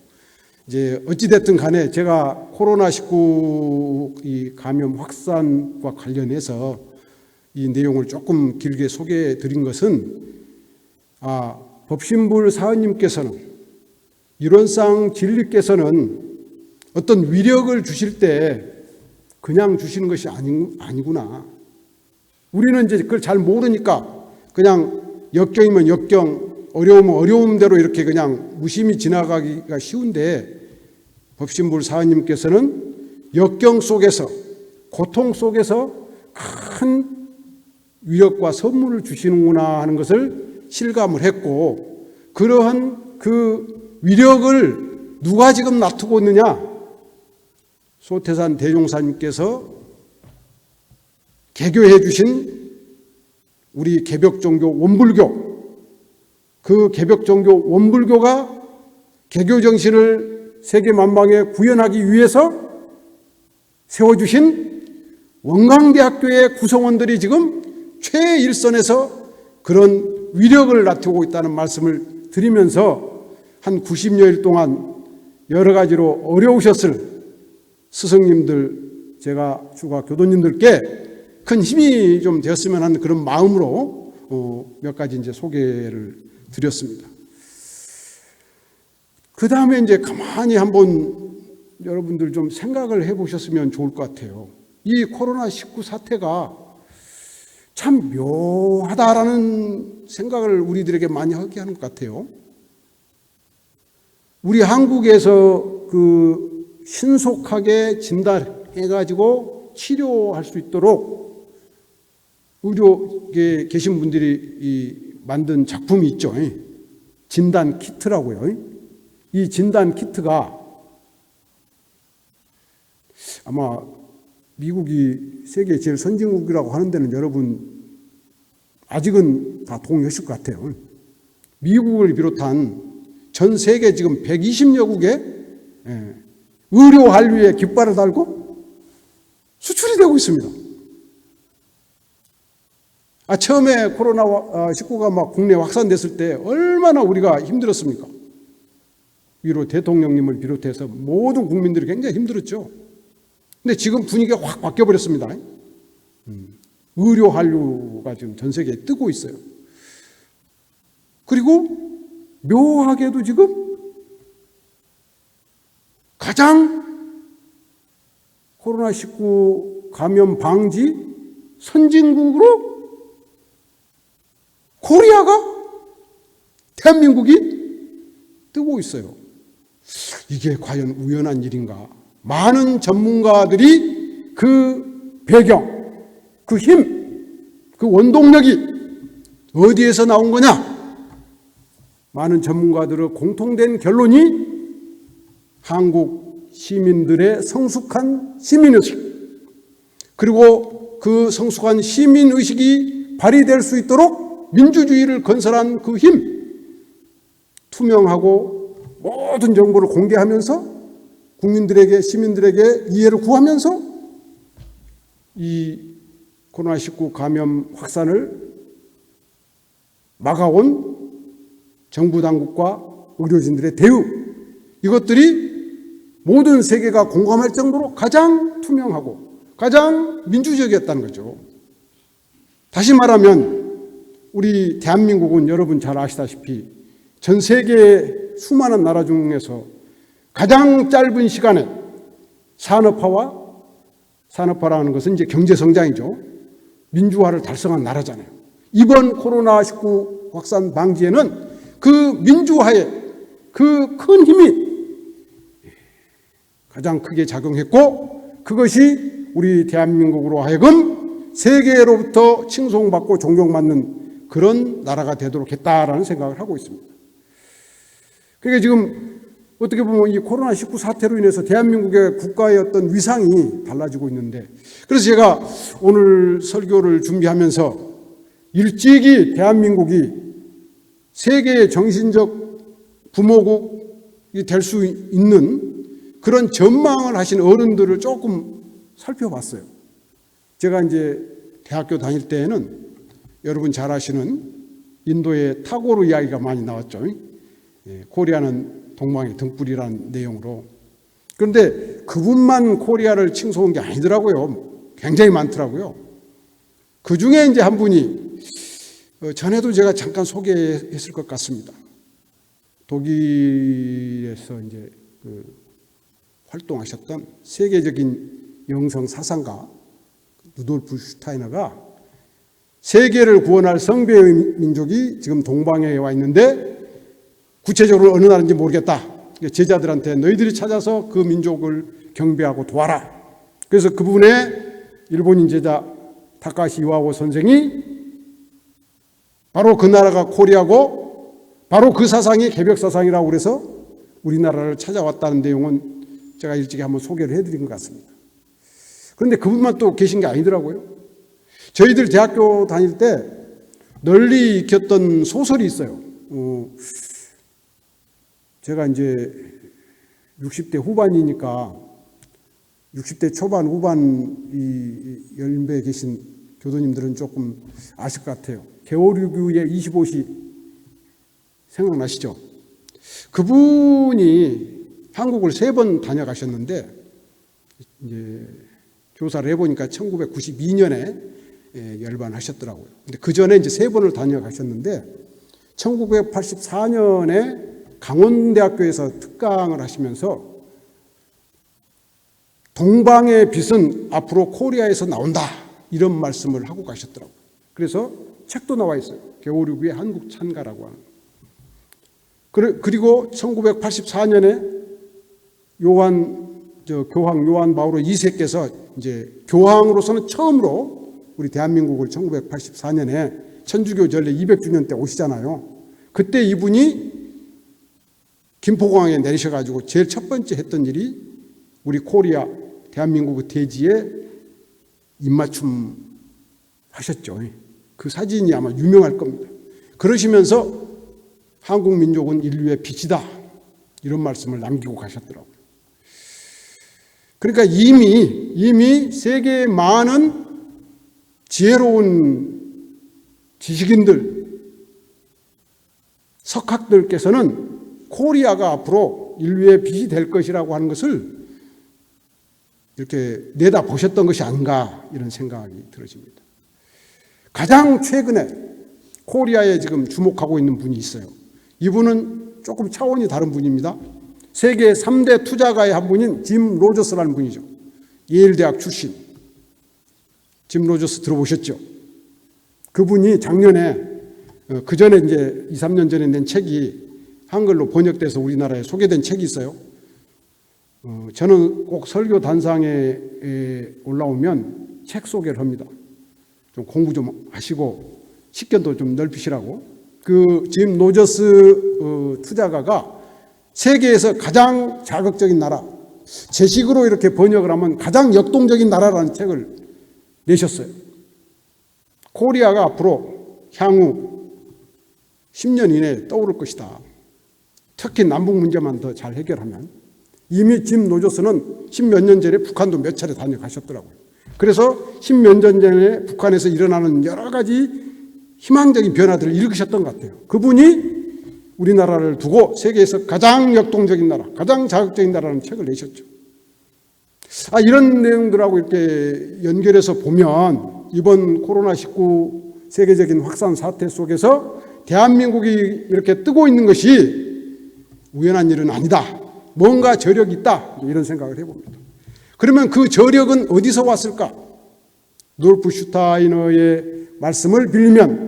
이제 어찌됐든 간에 제가 코로나19 이 감염 확산과 관련해서 이 내용을 조금 길게 소개해 드린 것은, 법신불 사원님께서는, 이론상 진리께서는 어떤 위력을 주실 때 그냥 주시는 것이 아니구나. 우리는 이제 그걸 잘 모르니까 그냥 역경이면 역경, 어려우면 어려움대로 이렇게 그냥 무심히 지나가기가 쉬운데, 법신불 사원님께서는 역경 속에서, 고통 속에서 큰 위력과 선물을 주시는구나 하는 것을 실감을 했고, 그러한 그 위력을 누가 지금 놔두고 있느냐? 소태산 대종사님께서 개교해 주신 우리 개벽종교 원불교, 그 개벽종교 원불교가 개교 정신을 세계 만방에 구현하기 위해서 세워주신 원광대학교의 구성원들이 지금 최일선에서 그런 위력을 나타내고 있다는 말씀을 드리면서, 한 90여일 동안 여러 가지로 어려우셨을 스승님들, 제가 주가 교도님들께 큰 힘이 좀 되었으면 하는 그런 마음으로 몇 가지 이제 소개를 드렸습니다. 그 다음에 이제 가만히 한번 여러분들 좀 생각을 해보셨으면 좋을 것 같아요. 이 코로나19 사태가 참 묘하다라는 생각을 우리들에게 많이 하게 하는 것 같아요. 우리 한국에서 그 신속하게 진단해가지고 치료할 수 있도록 의료계에 계신 분들이 만든 작품이 있죠. 진단 키트라고요. 이 진단 키트가 아마 미국이 세계 제일 선진국이라고 하는 데는 여러분 아직은 다 동의하실 것 같아요. 미국을 비롯한 전 세계 지금 120여 국에 의료 한류에 깃발을 달고 수출이 되고 있습니다. 처음에 코로나19가 막 국내에 확산됐을 때 얼마나 우리가 힘들었습니까? 위로 대통령님을 비롯해서 모든 국민들이 굉장히 힘들었죠. 근데 지금 분위기가 확 바뀌어버렸습니다. 의료 한류가 지금 전 세계에 뜨고 있어요. 그리고 묘하게도 지금 가장 코로나19 감염 방지 선진국으로 코리아가, 대한민국이 뜨고 있어요. 이게 과연 우연한 일인가? 많은 전문가들이 그 배경, 그 힘, 그 원동력이 어디에서 나온 거냐? 많은 전문가들의 공통된 결론이 한국 시민들의 성숙한 시민의식, 그리고 그 성숙한 시민의식이 발휘될 수 있도록 민주주의를 건설한 그 힘, 투명하고 모든 정보를 공개하면서 국민들에게, 시민들에게 이해를 구하면서 이 코로나19 감염 확산을 막아온 정부 당국과 의료진들의 대응, 이것들이 모든 세계가 공감할 정도로 가장 투명하고 가장 민주적이었다는 거죠. 다시 말하면 우리 대한민국은 여러분 잘 아시다시피 전 세계 수많은 나라 중에서 가장 짧은 시간에 산업화라는 것은 이제 경제성장이죠. 민주화를 달성한 나라잖아요. 이번 코로나19 확산 방지에는 그 민주화의 그 큰 힘이 가장 크게 작용했고, 그것이 우리 대한민국으로 하여금 세계로부터 칭송받고 존경받는 그런 나라가 되도록 했다라는 생각을 하고 있습니다. 그러니까 지금 어떻게 보면 이 코로나19 사태로 인해서 대한민국의 국가의 어떤 위상이 달라지고 있는데, 그래서 제가 오늘 설교를 준비하면서 일찍이 대한민국이 세계의 정신적 부모국이 될 수 있는 그런 전망을 하신 어른들을 조금 살펴봤어요. 제가 이제 대학교 다닐 때에는 여러분 잘 아시는 인도의 타고르 이야기가 많이 나왔죠. 코리아는 동방의 등불이라는 내용으로. 그런데 그분만 코리아를 칭송한 게 아니더라고요. 굉장히 많더라고요. 그 중에 이제 한 분이 전에도 제가 잠깐 소개했을 것 같습니다. 독일에서 이제 활동하셨던 세계적인 영성 사상가 루돌프 슈타이너가 세계를 구원할 성배의 민족이 지금 동방에 와 있는데 구체적으로 어느 나라인지 모르겠다. 제자들한테 너희들이 찾아서 그 민족을 경배하고 도와라. 그래서 그 부분에 일본인 제자 타카시 이와오 선생이 바로 그 나라가 코리아고 바로 그 사상이 개벽 사상이라고 그래서 우리나라를 찾아왔다는 내용은 제가 일찍이 한번 소개를 해드린 것 같습니다. 그런데 그분만 또 계신 게 아니더라고요. 저희들 대학교 다닐 때 널리 익혔던 소설이 있어요. 제가 이제 60대 후반이니까 60대 초반 후반 이 연배에 계신 교도님들은 조금 아실 것 같아요. 게오르규의 25시 생각나시죠? 그분이 한국을 3번 다녀가셨는데 이제 조사를 해보니까 1992년에 열반하셨더라고요. 근데 그 전에 이제 3번을 다녀가셨는데 1984년에 강원대학교에서 특강을 하시면서 동방의 빛은 앞으로 코리아에서 나온다 이런 말씀을 하고 가셨더라고요. 그래서 책도 나와 있어요. 게오르규의 한국 찬가라고 하는. 그리고 1984년에 교황 요한 바오로 2세께서 이제 교황으로서는 처음으로 우리 대한민국을 1984년에 천주교 전례 200주년 때 오시잖아요. 그때 이분이 김포공항에 내리셔가지고 제일 첫 번째 했던 일이 우리 코리아 대한민국 대지에 입맞춤 하셨죠. 그 사진이 아마 유명할 겁니다. 그러시면서 한국 민족은 인류의 빛이다 이런 말씀을 남기고 가셨더라고요. 그러니까 이미 세계의 많은 지혜로운 지식인들, 석학들께서는 코리아가 앞으로 인류의 빛이 될 것이라고 하는 것을 이렇게 내다보셨던 것이 아닌가 이런 생각이 들어집니다. 가장 최근에 코리아에 지금 주목하고 있는 분이 있어요. 이분은 조금 차원이 다른 분입니다. 세계 3대 투자가의 한 분인 짐 로저스라는 분이죠. 예일대학 출신. 짐 로저스 들어보셨죠? 그분이 작년에 그 전에 이제 2, 3년 전에 낸 책이 한글로 번역돼서 우리나라에 소개된 책이 있어요. 저는 꼭 설교 단상에 올라오면 책 소개를 합니다. 좀 공부 좀 하시고 식견도 좀 넓히시라고. 그 짐 로저스 투자가가 세계에서 가장 자극적인 나라, 제 식으로 이렇게 번역을 하면 가장 역동적인 나라라는 책을 내셨어요. 코리아가 앞으로 향후 10년 이내에 떠오를 것이다. 특히 남북 문제만 더 잘 해결하면. 이미 짐 로저스는 10몇 년 전에 북한도 몇 차례 다녀가셨더라고요. 그래서 10몇 년 전에 북한에서 일어나는 여러 가지 희망적인 변화들을 읽으셨던 것 같아요. 그분이 우리나라를 두고 세계에서 가장 역동적인 나라, 가장 자극적인 나라라는 책을 내셨죠. 이런 내용들하고 이렇게 연결해서 보면 이번 코로나19 세계적인 확산 사태 속에서 대한민국이 이렇게 뜨고 있는 것이 우연한 일은 아니다. 뭔가 저력이 있다. 이런 생각을 해봅니다. 그러면 그 저력은 어디서 왔을까? 루돌프 슈타이너의 말씀을 빌리면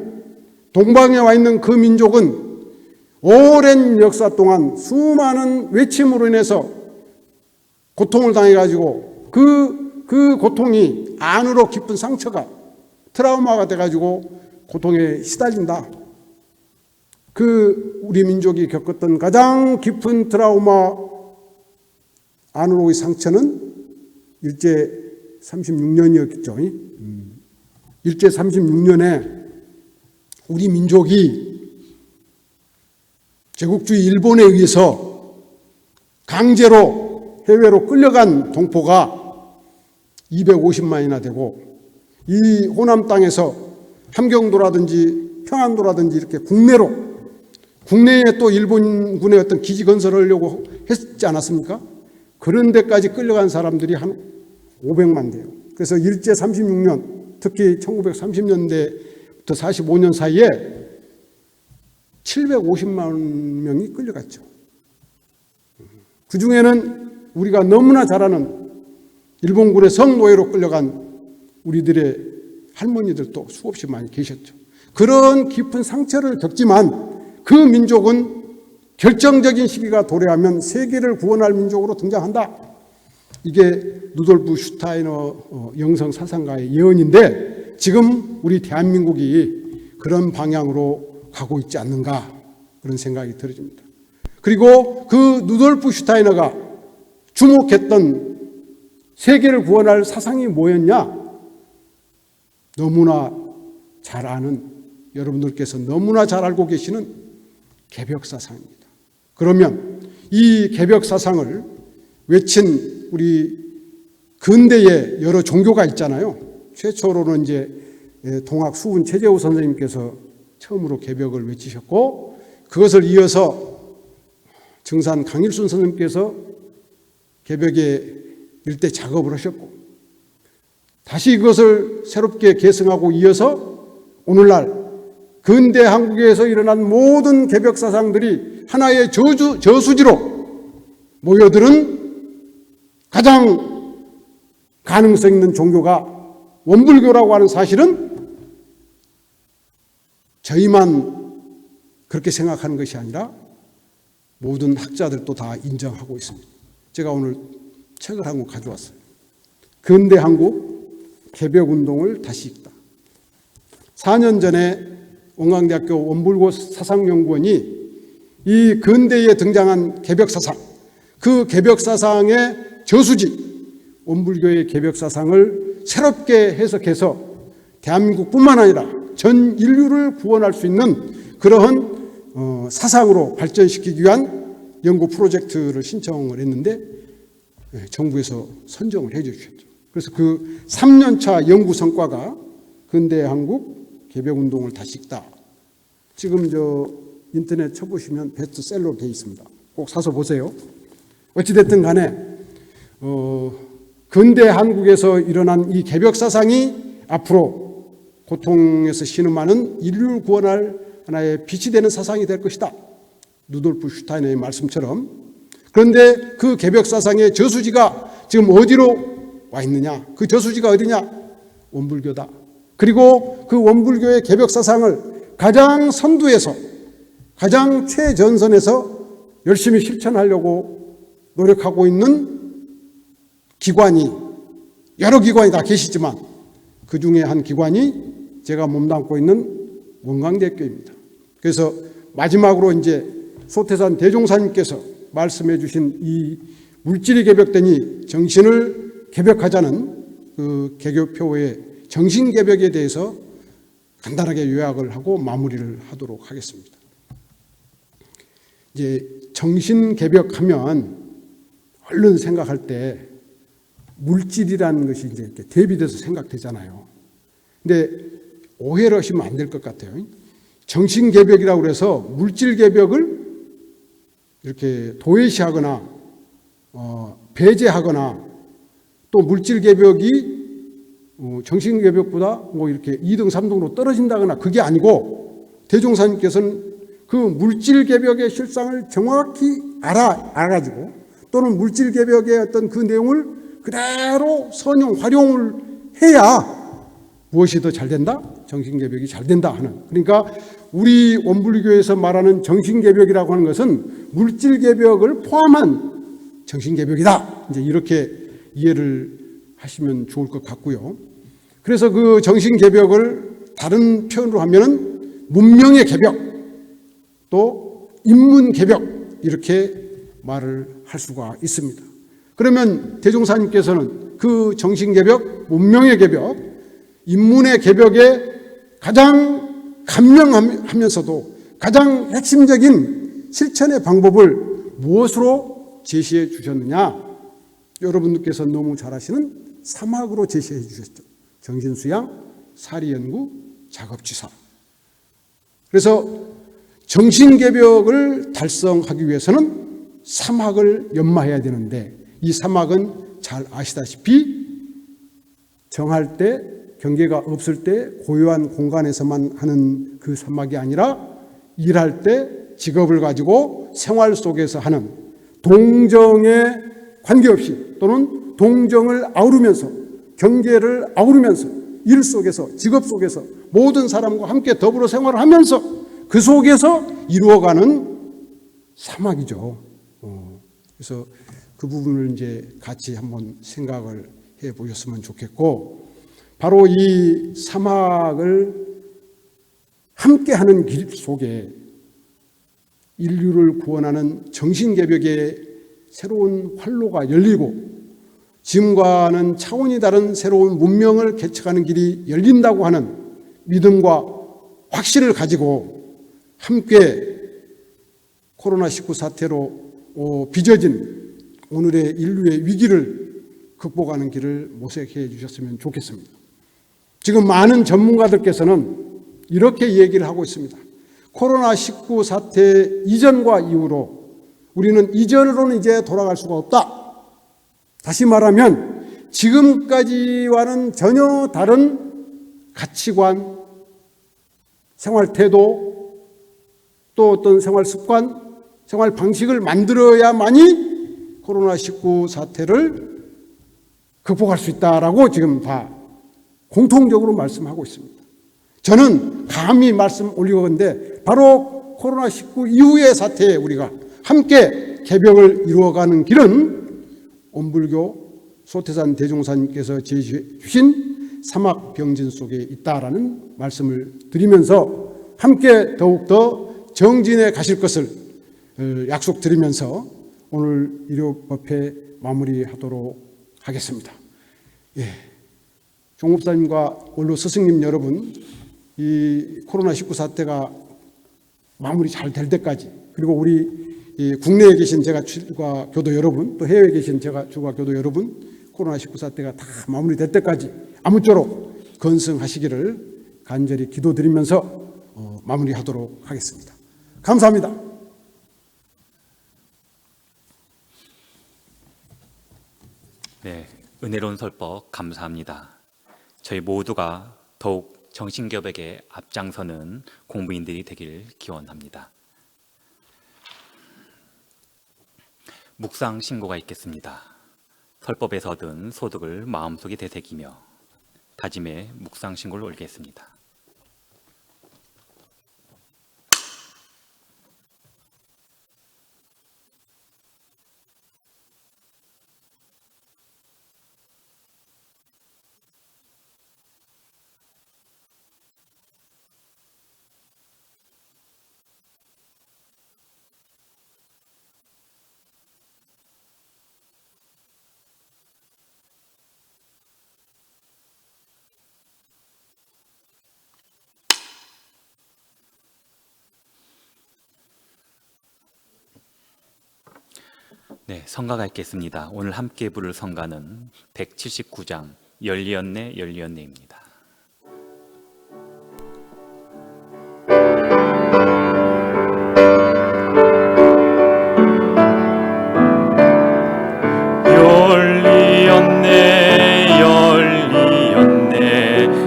동방에 와 있는 그 민족은 오랜 역사 동안 수많은 외침으로 인해서 고통을 당해가지고 그 고통이 안으로 깊은 상처가 트라우마가 돼가지고 고통에 시달린다. 그 우리 민족이 겪었던 가장 깊은 트라우마 안으로의 상처는 일제 36년이었겠죠. 일제 36년에 우리 민족이 제국주의 일본에 의해서 강제로 해외로 끌려간 동포가 250만이나 되고 이 호남 땅에서 함경도라든지 평안도라든지 이렇게 국내에 또 일본군의 어떤 기지 건설을 하려고 했지 않았습니까? 그런 데까지 끌려간 사람들이 한 500만 돼요. 그래서 일제 36년, 특히 1930년대부터 45년 사이에 750만 명이 끌려갔죠. 그 중에는 우리가 너무나 잘 아는 일본군의 성노예로 끌려간 우리들의 할머니들도 수없이 많이 계셨죠. 그런 깊은 상처를 겪지만 그 민족은 결정적인 시기가 도래하면 세계를 구원할 민족으로 등장한다. 이게 루돌프 슈타이너 영성 사상가의 예언인데 지금 우리 대한민국이 그런 방향으로 가고 있지 않는가 그런 생각이 들어집니다. 그리고 그 루돌프 슈타이너가 주목했던 세계를 구원할 사상이 뭐였냐? 너무나 잘 아는, 여러분들께서 너무나 잘 알고 계시는 개벽사상입니다. 그러면 이 개벽사상을 외친 우리 근대의 여러 종교가 있잖아요. 최초로는 이제 동학 수훈 최재호 선생님께서 처음으로 개벽을 외치셨고, 그것을 이어서 증산 강일순 선생님께서 개벽의 일대 작업을 하셨고, 다시 그것을 새롭게 계승하고 이어서 오늘날 근대 한국에서 일어난 모든 개벽 사상들이 하나의 저수지로 모여드는 가장 가능성 있는 종교가 원불교라고 하는 사실은 저희만 그렇게 생각하는 것이 아니라 모든 학자들도 다 인정하고 있습니다. 제가 오늘 책을 한 권 가져왔어요. 근대 한국 개벽운동을 다시 읽다. 4년 전에 원광대학교 원불교 사상연구원이 이 근대에 등장한 개벽사상, 그 개벽사상의 저수지, 원불교의 개벽사상을 새롭게 해석해서 대한민국뿐만 아니라 전 인류를 구원할 수 있는 그러한 사상으로 발전시키기 위한 연구 프로젝트를 신청을 했는데 정부에서 선정을 해 주셨죠. 그래서 그 3년차 연구 성과가 근대 한국 개벽운동을 다시 읽다. 지금 인터넷 쳐보시면 베스트셀러로 되어 있습니다. 꼭 사서 보세요. 어찌됐든 간에 근대 한국에서 일어난 이 개벽사상이 앞으로 고통에서 신음하는 인류를 구원할 하나의 빛이 되는 사상이 될 것이다. 루돌프 슈타이너의 말씀처럼. 그런데 그 개벽사상의 저수지가 지금 어디로 와 있느냐? 그 저수지가 어디냐? 원불교다. 그리고 그 원불교의 개벽사상을 가장 선두에서, 가장 최전선에서 열심히 실천하려고 노력하고 있는 기관이, 여러 기관이 다 계시지만 그 중에 한 기관이 제가 몸담고 있는 원광대학교입니다. 그래서 마지막으로 이제 소태산 대종사님께서 말씀해 주신 이 물질이 개벽되니 정신을 개벽하자는 그 개교표의 정신개벽에 대해서 간단하게 요약을 하고 마무리를 하도록 하겠습니다. 이제 정신개벽하면 얼른 생각할 때 물질이라는 것이 이제 이렇게 대비돼서 생각되잖아요. 근데 오해를 하시면 안 될 것 같아요. 정신개벽이라고 해서 물질개벽을 이렇게 도외시하거나 배제하거나 또 물질개벽이 정신개벽보다 뭐 이렇게 2등, 3등으로 떨어진다거나 그게 아니고 대종사님께서는 그 물질개벽의 실상을 정확히 알아가지고 또는 물질개벽의 어떤 그 내용을 그대로 선용, 활용을 해야 무엇이 더 잘 된다? 정신개벽이 잘 된다 하는. 그러니까 우리 원불교에서 말하는 정신개벽이라고 하는 것은 물질개벽을 포함한 정신개벽이다. 이제 이렇게 이해를 하시면 좋을 것 같고요. 그래서 그 정신개벽을 다른 표현으로 하면은 문명의 개벽, 또 인문개벽 이렇게 말을 할 수가 있습니다. 그러면 대종사님께서는 그 정신개벽, 문명의 개벽, 인문의 개벽에 가장 간명하면서도 가장 핵심적인 실천의 방법을 무엇으로 제시해 주셨느냐? 여러분들께서 너무 잘 아시는 3학으로 제시해 주셨죠. 정신수양, 사리연구, 작업지사. 그래서 정신개벽을 달성하기 위해서는 3학을 연마해야 되는데 이 3학은 잘 아시다시피 정할 때, 경계가 없을 때 고요한 공간에서만 하는 그 3학이 아니라 일할 때 직업을 가지고 생활 속에서 하는 동정에 관계없이 또는 동정을 아우르면서 경계를 아우르면서 일 속에서 직업 속에서 모든 사람과 함께 더불어 생활을 하면서 그 속에서 이루어가는 사막이죠. 그래서 그 부분을 이제 같이 한번 생각을 해 보셨으면 좋겠고, 바로 이 사막을 함께하는 길 속에 인류를 구원하는 정신개벽의 새로운 활로가 열리고 지금과는 차원이 다른 새로운 문명을 개척하는 길이 열린다고 하는 믿음과 확신을 가지고 함께 코로나19 사태로 빚어진 오늘의 인류의 위기를 극복하는 길을 모색해 주셨으면 좋겠습니다. 지금 많은 전문가들께서는 이렇게 얘기를 하고 있습니다. 코로나19 사태 이전과 이후로 우리는 이전으로는 이제 돌아갈 수가 없다. 다시 말하면 지금까지와는 전혀 다른 가치관, 생활 태도, 또 어떤 생활 습관, 생활 방식을 만들어야만이 코로나19 사태를 극복할 수 있다라고 지금 다 공통적으로 말씀하고 있습니다. 저는 감히 말씀 올리건데 바로 코로나19 이후의 사태에 우리가 함께 개벽을 이루어가는 길은 온불교 소태산 대종사님께서 제시해 주신 사막병진 속에 있다라는 말씀을 드리면서 함께 더욱더 정진해 가실 것을 약속드리면서 오늘 일요법회 마무리하도록 하겠습니다. 종목사님과 원로 스승님 여러분, 이 코로나19 사태가 마무리 잘 될 때까지, 그리고 우리 국내에 계신 제가 주가 교도 여러분, 또 해외에 계신 제가 주가 교도 여러분, 코로나19 사태가 다 마무리될 때까지 아무쪼록 건승하시기를 간절히 기도드리면서 마무리하도록 하겠습니다. 감사합니다. 네, 은혜로운 설법 감사합니다. 저희 모두가 더욱 정신개벽에 앞장서는 공부인들이 되길 기원합니다. 묵상 신고가 있겠습니다. 설법에서 얻은 소득을 마음속에 되새기며 다짐의 묵상 신고를 올리겠습니다. 네, 성가가 있겠습니다. 오늘 함께 부를 성가는 179장 열리었네 열리었네입니다. 열리었네 열리었네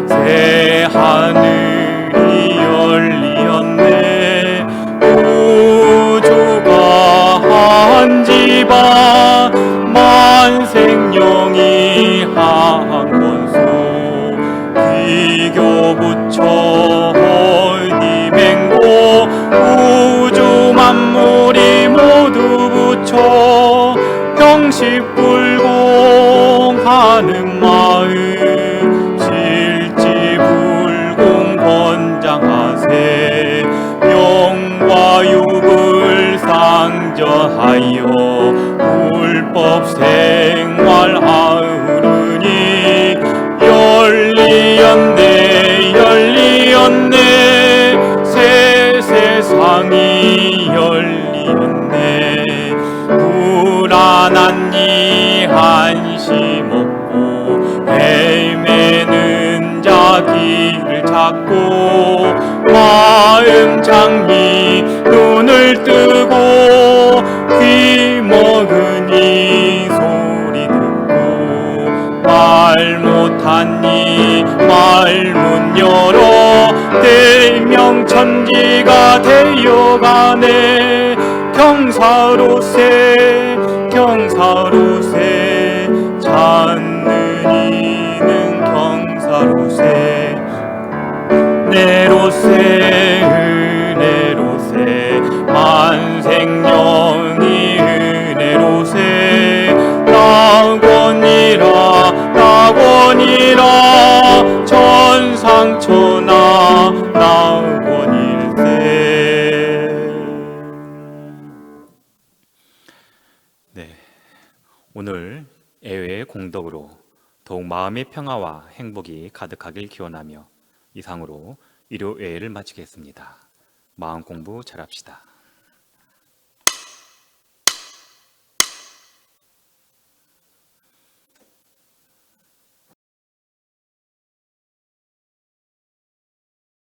새 하늘이 열리었네 구주가 한 집안 만생령이 한 권소 귀교 부처 헐디맹고 우주 만물이 모두 부처 병식불공하는 마음 실지불공 권장하세 영과 육을 상저하여 불법 생활하으르니 열리었네 열리었네 새 세상이 열리었네 불안한 이 한심 없고 헤매는 자 길을 찾고 마음 장히 눈을 뜨고 귀 먹으니 소리 듣고 말 못하니 말문 열어 대명천지가 되어가네 경사로세 경사로세 자 주님 덕으로 더욱 마음의 평화와 행복이 가득하길 기원하며 이상으로 일요예를 마치겠습니다. 마음 공부 잘합시다.